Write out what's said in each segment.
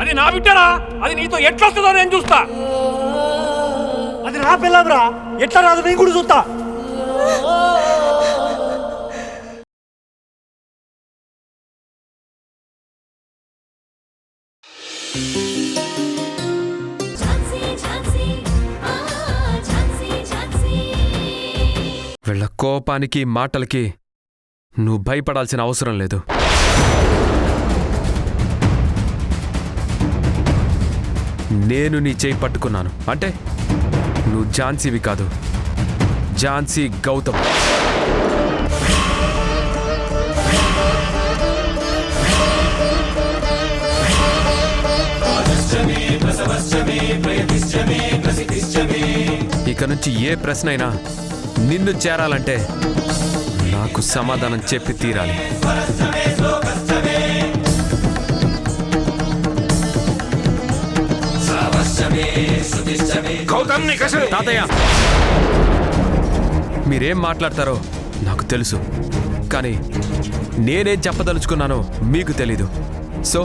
అది నా బిడ్డరా, అది నీతో ఎట్లొస్తుందో నేను చూస్తా. అది నా పిల్లరా, ఎట్లా రాదు నేను కూడా చూస్తా. వీళ్ళ కోపానికి మాటలకి నువ్వు భయపడాల్సిన అవసరం లేదు. నేను నీ చేయి పట్టుకున్నాను అంటే నువ్వు ఝాన్సీవి కాదు, ఝాన్సీ గౌతమ్. ఇక నుంచి ఏ ప్రశ్న అయినా నిన్ను చేరాలంటే నాకు సమాధానం చెప్పి తీరాలి. తాతయ్య, మీరేం మాట్లాడతారో నాకు తెలుసు, కానీ నేనేం చెప్పదలుచుకున్నానో మీకు తెలీదు. సో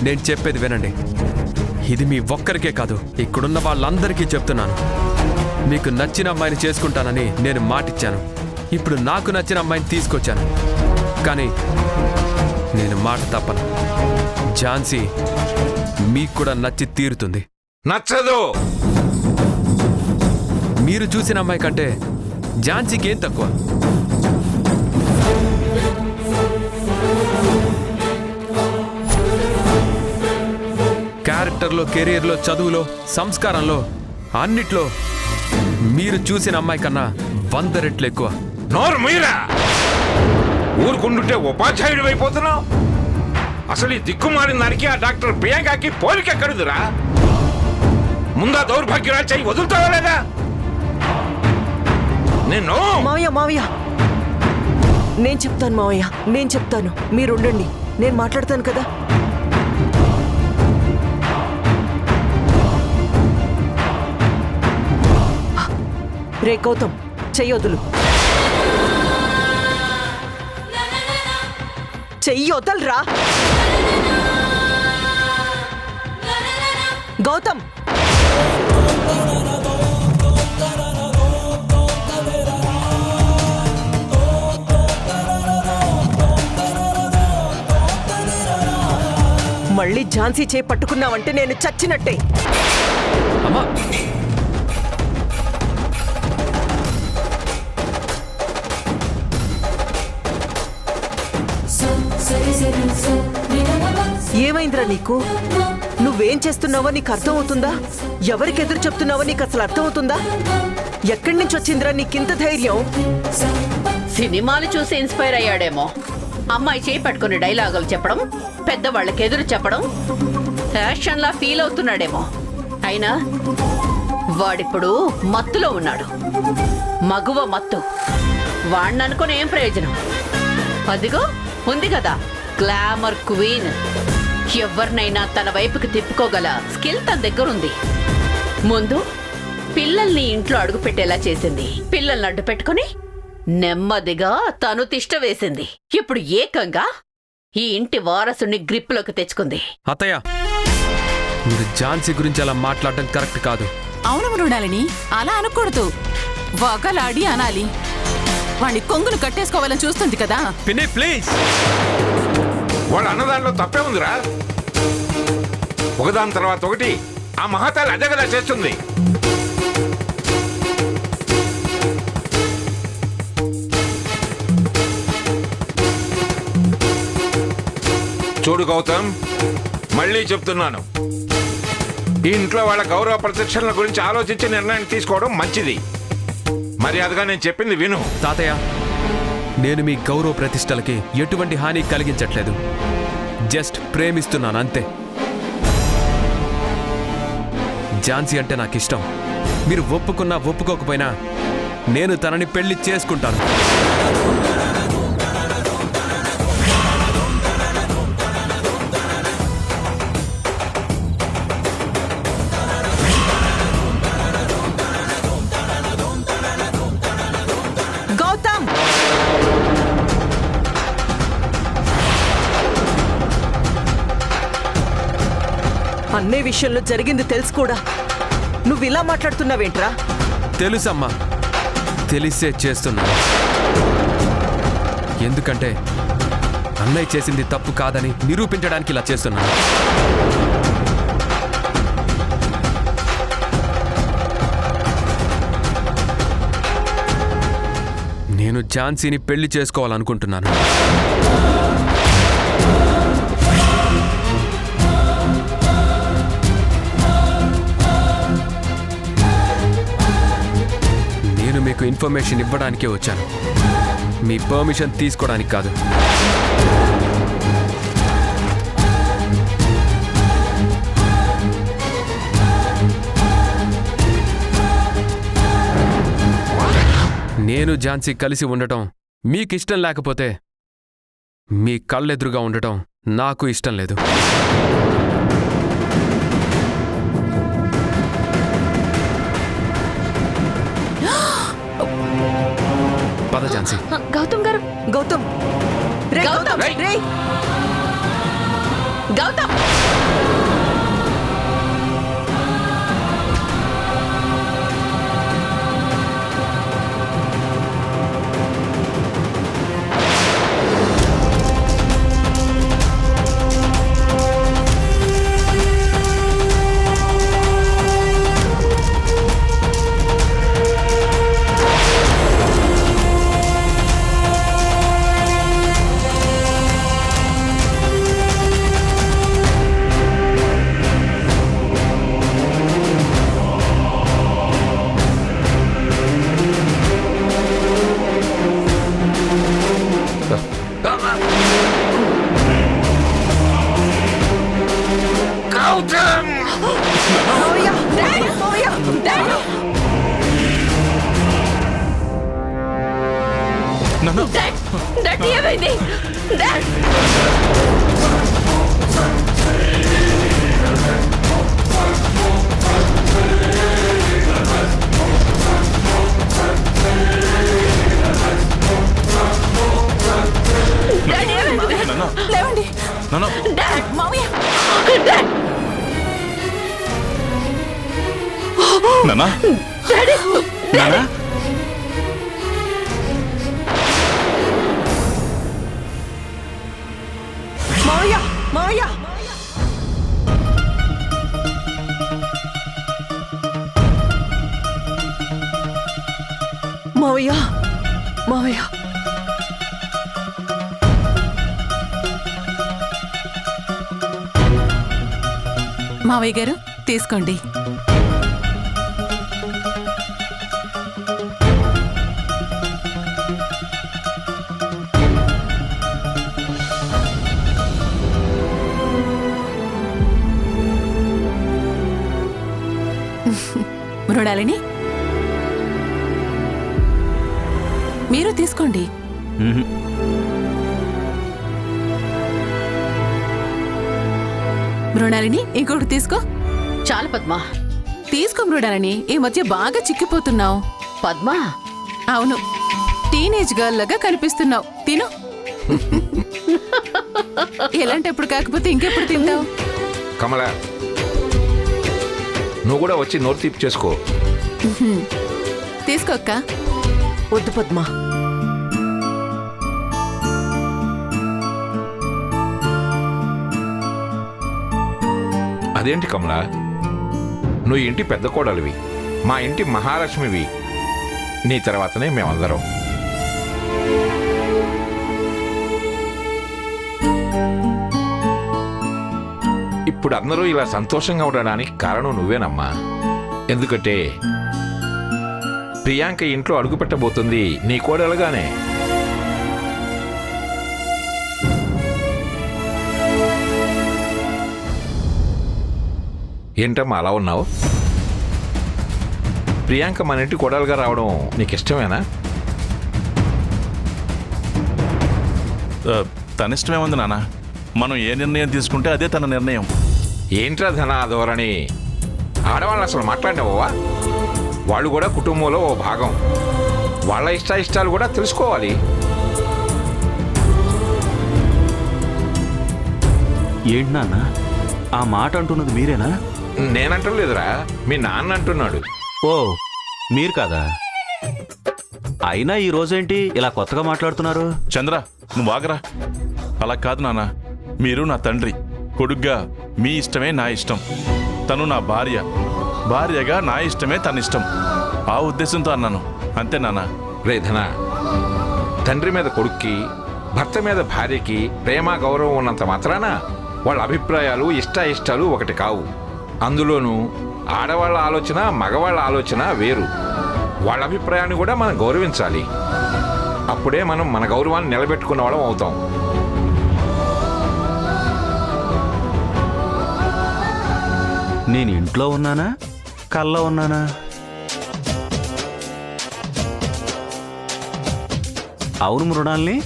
నేను చెప్పేది వినండి. ఇది మీ ఒక్కరికే కాదు, ఇక్కడున్న వాళ్ళందరికీ చెప్తున్నాను. మీకు నచ్చిన అమ్మాయిని చేసుకుంటానని నేను మాటిచ్చాను. ఇప్పుడు నాకు నచ్చిన అమ్మాయిని తీసుకొచ్చాను, కానీ నేను మాట తప్పను. ఝాన్సీ మీకు కూడా నచ్చి తీరుతుంది. నచ్చదు. మీరు చూసిన అమ్మాయి కంటే ఝాన్సీకి ఏం తక్కువ? క్యారెక్టర్లో, కెరీర్లో, చదువులో, సంస్కారంలో, అన్నిట్లో మీరు చూసిన అమ్మాయి కన్నా 100 రెట్లు ఎక్కువ. నోరు మీరా, ఊరుకుంటుంటే ఉపాధ్యాయుడు అయిపోతున్నావు. అసలు ఈ దిక్కుమాలిన దానికి ఆ డాక్టర్ ప్రియాంకకి పోలికెక్కడుదురా? ముందా దౌర్భాగ్యరా చెయ్యి వదులుతావా లేదా? నేను మావయ్య నేను చెప్తాను. మావయ్య నేను చెప్తాను, మీరుండండి, నేను మాట్లాడతాను కదా. రే గౌతమ్, చెయ్యొదులు, చెయ్యొదలరా గౌతమ్. మళ్ళీ ఝాన్సీ చేయి పట్టుకున్నావంటే నేను చచ్చినట్టే. అమ్మా, ఏమైందిరా నీకు? నువ్వేం చేస్తున్నావో నీకు అర్థం అవుతుందా? ఎవరికి ఎదురు చెప్తున్నావో నీకు అసలు అర్థం అవుతుందా? ఎక్కడి నుంచి వచ్చిందిరా నీకింత ధైర్యం? సినిమాలు చూసి ఇన్స్పైర్ అయ్యాడేమో. అమ్మాయి చేయి పట్టుకుని డైలాగులు చెప్పడం, పెద్దవాళ్ళకి ఎదురు చెప్పడం ఫ్యాషన్లా ఫీల్ అవుతున్నాడేమో. అయినా వాడిప్పుడు మత్తులో ఉన్నాడు, మగువ మత్తు. వాణ్ణనుకుని ఏం ప్రయోజనం? అదిగో ఉంది కదా గ్లామర్ క్వీన్. ఎవరినైనా తన వైపుకి తిప్పుకోగల స్కిల్ తన దగ్గరుంది. ముందు పిల్లల్ని ఇంట్లో అడుగు పెట్టేలా చేసింది, పిల్లల్ని అడ్డు పెట్టుకుని నెమ్మదిగా తను తిష్ట వేసింది. ఇప్పుడు ఏకంగా ఈ ఇంటి వారసుని గ్రిప్లోకి తెచ్చుకుంది. అత్తయ్య, మీరు ఝాన్సీ గురించి అలా మాట్లాడటం కరెక్ట్ కాదు. అవును మృణాలిని, అలా అనకూడదు, వగలాడి అనాలి. వాణ్ణి కొంగులు కట్టేసుకోవాలని చూస్తుంది కదా. పిన్ని ప్లీజ్. వాళ్ళు అన్నదానిలో తప్పే ఉందిరా. ఒకదాని తర్వాత ఒకటి ఆ మహాతాలు అదే కదా చేస్తుంది. చూడు గౌతమ్, మళ్ళీ చెప్తున్నాను, ఈ ఇంట్లో వాళ్ళ గౌరవ ప్రతిష్టల గురించి ఆలోచించి నిర్ణయం తీసుకోవడం మంచిది. మర్యాదగా నేను చెప్పింది విను. తాతయ్య, నేను మీ గౌరవ ప్రతిష్టలకి ఎటువంటి హాని కలిగించట్లేదు. జస్ట్ ప్రేమిస్తున్నాను అంతే. ఝాన్సీ అంటే నాకు ఇష్టం. మీరు ఒప్పుకున్నా ఒప్పుకోకపోయినా నేను తనని పెళ్లి చేసుకుంటాను. అన్నయ్య విషయంలో జరిగింది తెలుసు కూడా నువ్వు ఇలా మాట్లాడుతున్నావేంట్రా? తెలుసమ్మా, తెలిసే చేస్తున్నా. ఎందుకంటే అన్నయ్య చేసింది తప్పు కాదని నిరూపించడానికి ఇలా చేస్తున్నాను. నేను ఝాన్సీని పెళ్లి చేసుకోవాలనుకుంటున్నాను. నేను మీకు ఇన్ఫర్మేషన్ ఇవ్వడానికే వచ్చాను, మీ పర్మిషన్ తీసుకోవడానికి కాదు. నేను ఝాన్సీ కలిసి ఉండటం మీకు ఇష్టం లేకపోతే మీ కళ్ళెదురుగా ఉండటం నాకు ఇష్టం లేదు. పద ఝాన్సీ. గౌతమ్ గారు, గౌతమ్, రే గౌతమ్! గౌతమ్, రే గౌతమ్! మావయ్య, మావయ్య, డాడ్, ఏమైంది? డాడ్! డాడ్, ఏమైంది? లేవండి డాడ్! మావయ్య. డాడ్! నానా, డాడీ! నానా, మావయ్య, మావయ్య. మావయ్య, మావయ్య. మావయ్య గారు తీసుకోండి. మృణాలిని, మీరు తీసుకోండి. మృణాలిని, ఇంకొకటి తీసుకో. చాలు పద్మ. తీసుకో మృణాలిని, ఈ మధ్య బాగా చిక్కిపోతున్నావు. పద్మ, అవును, టీనేజ్ గర్ల్ లాగా కనిపిస్తున్నావు. తిను. ఎలాంటప్పుడు కాకపోతే ఇంకెప్పుడు తింటావు? కమల, నువ్వు కూడా వచ్చి నోరు తీపి చేసుకో. తీసుకో అక్క. వద్దు పద్మ. అదేంటి కమల, నువ్వు ఇంటి పెద్ద కోడలివి, మా ఇంటి మహాలక్ష్మివి. నీ తర్వాతనే మేమందరం. ఇప్పుడు అందరూ ఇలా సంతోషంగా ఉండడానికి కారణం నువ్వేనమ్మా. ఎందుకంటే ప్రియాంక ఇంట్లో అడుగు పెట్టబోతుంది నీ కోడలుగానే. ఏంటమ్మా అలా ఉన్నావు? ప్రియాంక మన ఇంటి కోడలుగా రావడం నీకు ఇష్టమేనా? తన ఇష్టమేముంది నాన్న, మనం ఏ నిర్ణయం తీసుకుంటే అదే తన నిర్ణయం. ఏంట్రా ధన ధోరణి? ఆడవాళ్ళు అసలు మాట్లాడినవా? వాళ్ళు కూడా కుటుంబంలో ఓ భాగం. వాళ్ళ ఇష్టాయిష్టాలు కూడా తెలుసుకోవాలి. ఏంటి నాన్న ఆ మాట అంటున్నది మీరేనా? నేనంటలేదురా, మీ నాన్న అంటున్నాడు. ఓ, మీరు కాదా? అయినా ఈ రోజేంటి ఇలా కొత్తగా మాట్లాడుతున్నారు? చంద్ర, నువ్వు ఆగరా. అలా కాదు నాన్న, మీరు నా తండ్రి, కొడుగ్గా మీ ఇష్టమే నా ఇష్టం. తను నా భార్య, భార్యగా నా ఇష్టమే తన ఇష్టం. ఆ ఉద్దేశంతో అన్నాను, అంతే నాన్న. రేధన, తండ్రి మీద కొడుక్కి, భర్త మీద భార్యకి ప్రేమ గౌరవం ఉన్నంత మాత్రాన వాళ్ళ అభిప్రాయాలు ఇష్టాయిష్టాలు ఒకటి కావు. అందులోనూ ఆడవాళ్ళ ఆలోచన మగవాళ్ళ ఆలోచన వేరు. వాళ్ళ అభిప్రాయాన్ని కూడా మనం గౌరవించాలి. అప్పుడే మనం మన గౌరవాన్ని నిలబెట్టుకున్న వాళ్ళం అవుతాం. నేను ఇంట్లో ఉన్నానా, కల్లో ఉన్నానా? అవును మృణాల్ని,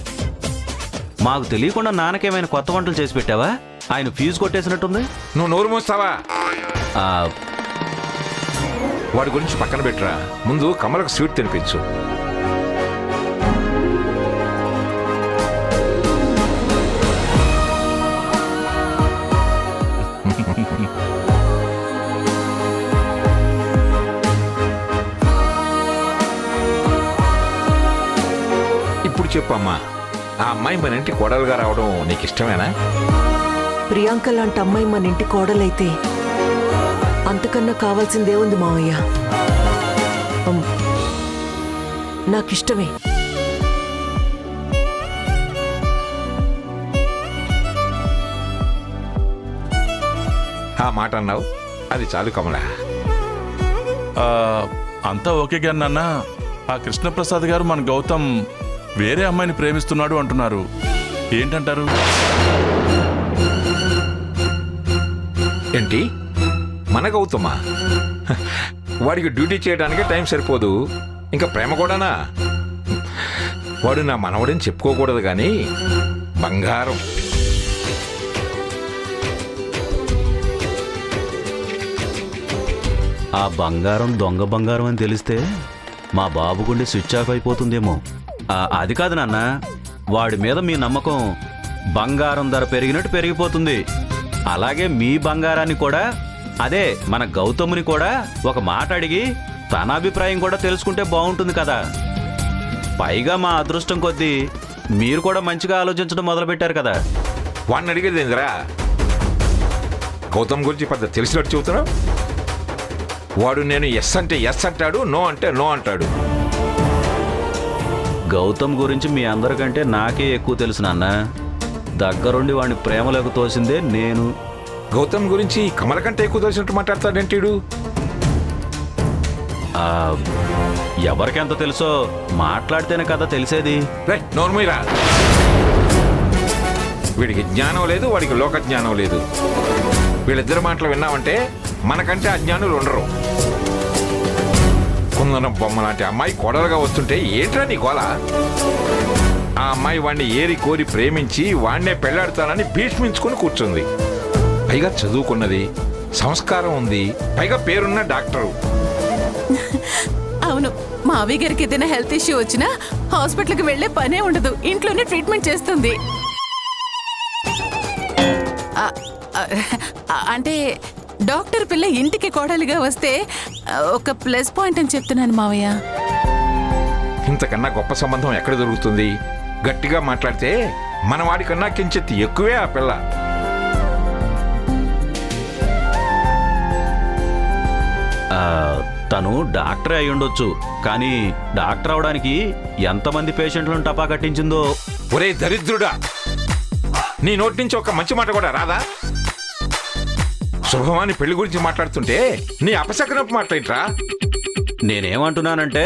మాకు తెలియకుండా నాన్నకేమైనా కొత్త వంటలు చేసి పెట్టావా? ఆయన ఫీజు కొట్టేసినట్టుంది. నువ్వు నోరు మోస్తావా? ఆ, వాడి గురించి పక్కన పెట్టురా. ముందు కమలకు స్వీట్ తినిపించు. ఇప్పుడు చెప్పమ్మా, ఆ అమ్మాయి మన ఇంటి కోడలుగా రావడం నీకు ఇష్టమేనా? ప్రియాంక లాంటి అమ్మాయి మన ఇంటి కోడలైతే అంతకన్నా కావాల్సిందేముంది మావయ్య? నాకిష్టమే. ఆ మాట అన్నావు, అది చాలు కమల. అంతా ఓకే గారు నాన్న. ఆ కృష్ణప్రసాద్ గారు మన గౌతమ్ వేరే అమ్మాయిని ప్రేమిస్తున్నాడు అంటున్నారు, ఏంటంటారు? ఏంటి, మన గౌతమా? వాడికి డ్యూటీ చేయడానికి టైం సరిపోదు, ఇంకా ప్రేమ కూడానా? వాడు నా మనవడని చెప్పుకోకూడదు కానీ బంగారం. ఆ బంగారం దొంగ బంగారం అని తెలిస్తే మా బాబు గుండె స్విచ్ ఆఫ్ అయిపోతుందేమో. అది కాదు నాన్న, వాడి మీద మీ నమ్మకం బంగారం ధర పెరిగినట్టు పెరిగిపోతుంది. అలాగే మీ బంగారాన్ని కూడా, అదే మన గౌతముని కూడా ఒక మాట అడిగి తన అభిప్రాయం కూడా తెలుసుకుంటే బాగుంటుంది కదా. పైగా మా అదృష్టం కొద్దీ మీరు కూడా మంచిగా ఆలోచించడం మొదలుపెట్టారు కదా. వాడిని అడిగేది ఏందిరా? గౌతమ్ గురించి పెద్ద తెలిసినట్టు చెబుతున్నావు. వాడు నేను ఎస్ అంటే ఎస్ అంటాడు, నో అంటే నో అంటాడు. గౌతమ్ గురించి మీ అందరికంటే నాకే ఎక్కువ తెలుసు నాన్న. దగ్గరుండి వాడిని ప్రేమలోకి తోసిందే నేను. గౌతమ్ గురించి కమల కంటే ఎక్కువ తెలిసినట్టు మాట్లాడతాడేంటీడు? ఎవరికెంత తెలుసో మాట్లాడితేనే కదా తెలిసేది. నోర్మీరా, వీడికి జ్ఞానం లేదు, వాడికి లోక జ్ఞానం లేదు. వీళ్ళిద్దరి మాటలు విన్నామంటే మనకంటే అజ్ఞానులు ఉండరు. కుందనం బొమ్మ లాంటి అమ్మాయి కోడలుగా వస్తుంటే ఏంట్రా నీ గోల? ఆ అమ్మాయి వాడిని ఏరి కోరి ప్రేమించి వాడినే పెళ్లాడుతానని భీష్మించుకుని కూర్చుంది. పైగా చదువుకున్నది, సంస్కారం ఉంది, పైగా పేరున్న డాక్టరు. అవును, మా అవి గారికి ఏదైనా హెల్త్ ఇష్యూ వచ్చినా హాస్పిటల్కి వెళ్లే పనే ఉండదు, ఇంట్లోనే ట్రీట్మెంట్ చేస్తుంది. అంటే డాక్టర్ పిల్ల ఇంటికి కోడలిగా వస్తే ఒక ప్లస్ పాయింట్ అని చెప్తున్నాను మావయ్య. ఇంతకన్నా గొప్ప సంబంధం ఎక్కడ దొరుకుతుంది? గట్టిగా మాట్లాడితే మన వాడికన్నా కించెత్తి ఎక్కువే ఆ పిల్ల. తను డాక్టరే అయి ఉండొచ్చు, కానీ డాక్టర్ అవడానికి ఎంతమంది పేషెంట్లను టపా కట్టించిందో. ఒరే దరిద్రుడా, నీ నోటి నుంచి ఒక మంచి మాట కూడా రాదా? శుభమాని పెళ్లి గురించి మాట్లాడుతుంటే నీ అపశకనపు మాట్లాడరా? నేనేమంటున్నానంటే,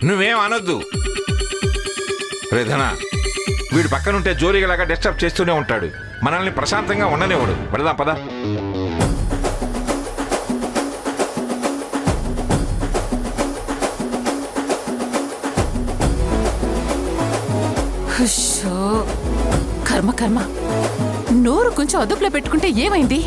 నువ్వేం అనొద్దు. రేధన, వీడు పక్కనుంటే జోరీగలాగా డిస్టర్బ్ చేస్తూనే ఉంటాడు, మనల్ని ప్రశాంతంగా ఉండనివ్వడు. పడదాం పదా. కర్మ కర్మ, నోరు కొంచెం అదుపులో పెట్టుకుంటే ఏమైంది?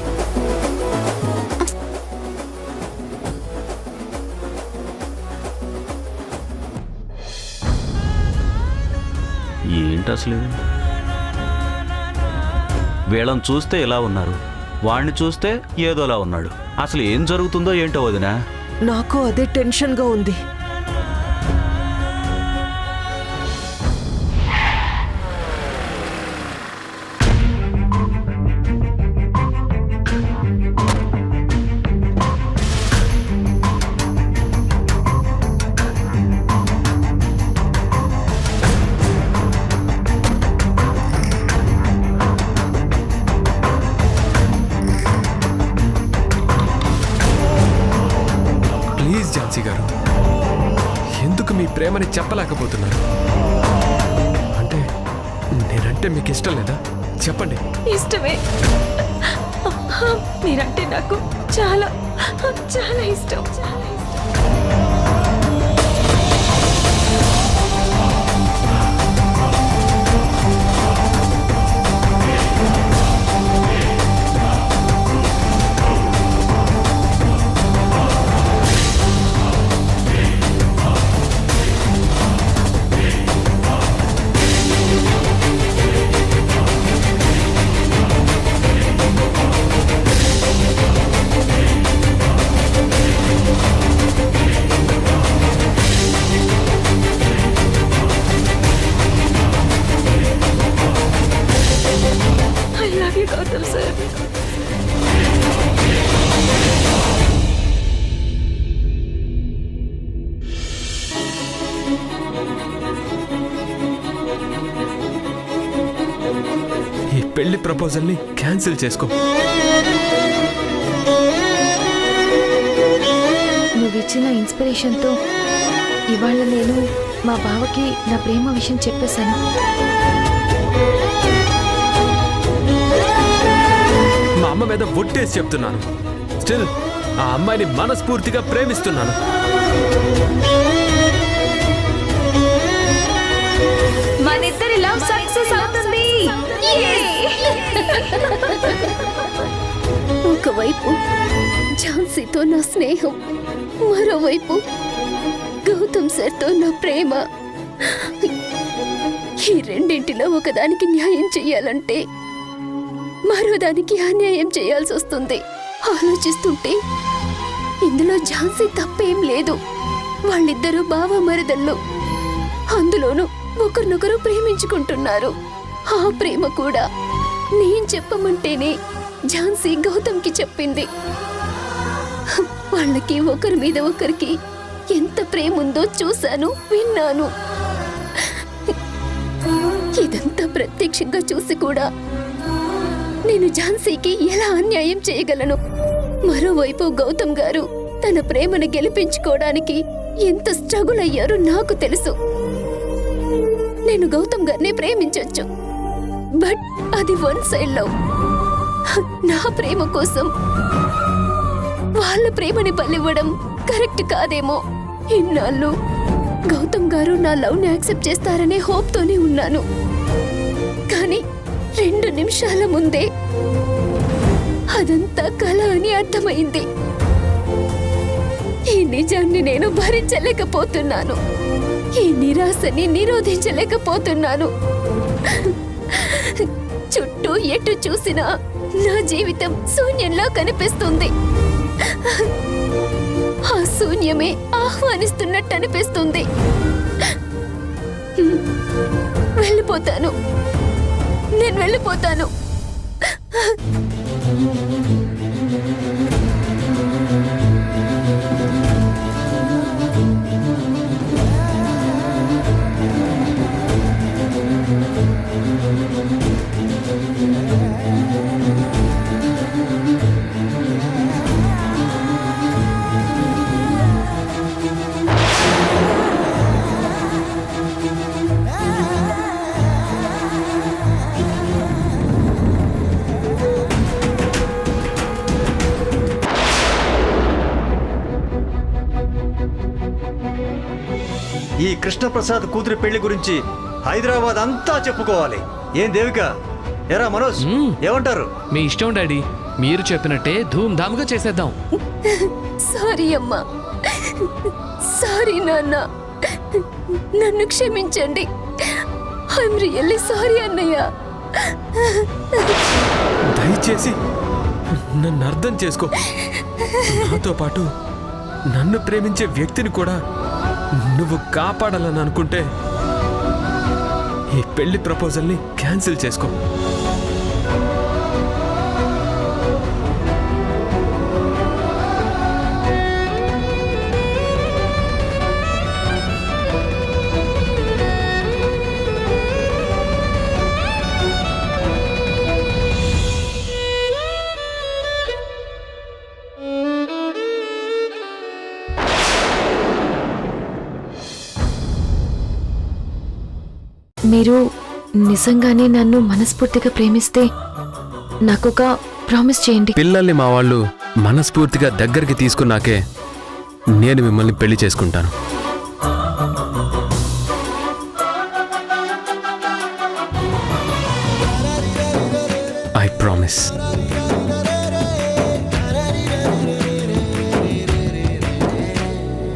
ఏంటి అసలు వీళ్ళని చూస్తే ఇలా ఉన్నారు, వాణ్ణి చూస్తే ఏదోలా ఉన్నాడు. అసలు ఏం జరుగుతుందో ఏంటో వదినా. నాకు అదే టెన్షన్గా ఉంది. ప్లీజ్ ఝాన్సీ గారు, ఎందుకు మీ ప్రేమని చెప్పలేకపోతున్నారు? అంటే నేనంటే మీకు ఇష్టం లేదా? చెప్పండి. ఇష్టమే. మీరంటే నాకు చాలా చాలా ఇష్టం. I love you, Gautam sir. ఈ పెళ్లి ప్రపోజల్ని క్యాన్సిల్ చేసుకో. నువ్విచ్చిన ఇన్స్పిరేషన్తో ఇవాళ నేను మా బావకి నా ప్రేమ విషయం చెప్పేశాను. మా అమ్మ మీద ఒట్టేసి చెప్తున్నాను. స్టిల్ ఆ అమ్మాయిని మనస్ఫూర్తిగా ప్రేమిస్తున్నాను. మనిద్దరి లవ్ సక్సెస్ అవుతుంది. ఒకవైపు ఝాన్సీతో నా స్నేహం, మరోవైపు గౌతమ్ సార్తో నా ప్రేమ. ఈ రెండింటిలో ఒకదానికి న్యాయం చెయ్యాలంటే మరోదానికి అన్యాయం చేయాల్సి వస్తుంది. ఆలోచిస్తుంటే ఇందులో ఝాన్సీ తప్పేం లేదు. వాళ్ళిద్దరూ బావ మరదళ్ళు, అందులోనూ ఒకరినొకరు ప్రేమించుకుంటున్నారు. ఆ ప్రేమ కూడా నేను చెప్పమంటేనే ఝాన్సీ గౌతమ్కి చెప్పింది. వాళ్ళకి ఒకరి మీద ఒకరికి ఎంత ప్రేమ ఉందో చూశాను, విన్నాను. ఇదంతా ప్రత్యక్షంగా చూసి కూడా నేను ఝాన్సీకి ఎలా అన్యాయం చేయగలను? మరోవైపు గౌతమ్ గారు తన ప్రేమను గెలిపించుకోవడానికి ఎంత స్ట్రగుల్ అయ్యారో నాకు తెలుసు. నేను గౌతమ్ గారిని ప్రేమించొచ్చు, బట్ అది వన్ సైడ్ లవ్. నా ప్రేమ కోసం వాళ్ళ ప్రేమని బలివ్వడం కరెక్ట్ కాదేమో. ఇన్నాళ్ళు గౌతమ్ గారు నా లవ్ ని యాక్సెప్ట్ చేస్తారనే హోప్ తోనే ఉన్నాను. కానీ 2 నిమిషాల ముందే అదంతా కల అని అర్థమైంది. ఈ నిజాన్ని నేను భరించలేకపోతున్నాను. ఈ నిరాశని నిరోధించలేకపోతున్నాను. చుట్టూ ఎటు చూసినా నా జీవితం శూన్యంలో కనిపిస్తుంది. ఆ శూన్యమే ఆహ్వానిస్తున్నట్టు అనిపిస్తుంది. వెళ్ళిపోతాను, నేను వెళ్ళిపోతాను. ఈ కృష్ణప్రసాద్ కూతురి పెళ్లి గురించి హైదరాబాద్ అంతా చెప్పుకోవాలి. ఏం దేవిక, ఎరా మనోజ్, ఏమంటారు? మీ ఇష్టం డాడీ, మీరు చెప్పినట్టే ధూమ్ ధామ్గా చేసేద్దాం. సారీ అమ్మా, సారీ నాన్న, నన్ను క్షమించండి. ఐఎమ్ రియల్లీ సారీ అన్నయ్య. దయచేసి నన్ను అర్థం చేసుకో. నాతో పాటు నన్ను ప్రేమించే వ్యక్తిని కూడా నువ్వు కాపాడాలని అనుకుంటే ఈ పెళ్లి ప్రపోజల్ని క్యాన్సిల్ చేసుకో. మీరు నిజంగానే నన్ను మనస్ఫూర్తిగా ప్రేమిస్తే నాకొక ప్రామిస్ చేయండి. పిల్లల్ని మా వాళ్ళు మనస్ఫూర్తిగా దగ్గరికి తీసుకున్నాకే నేను మిమ్మల్ని పెళ్లి చేసుకుంటాను. I promise.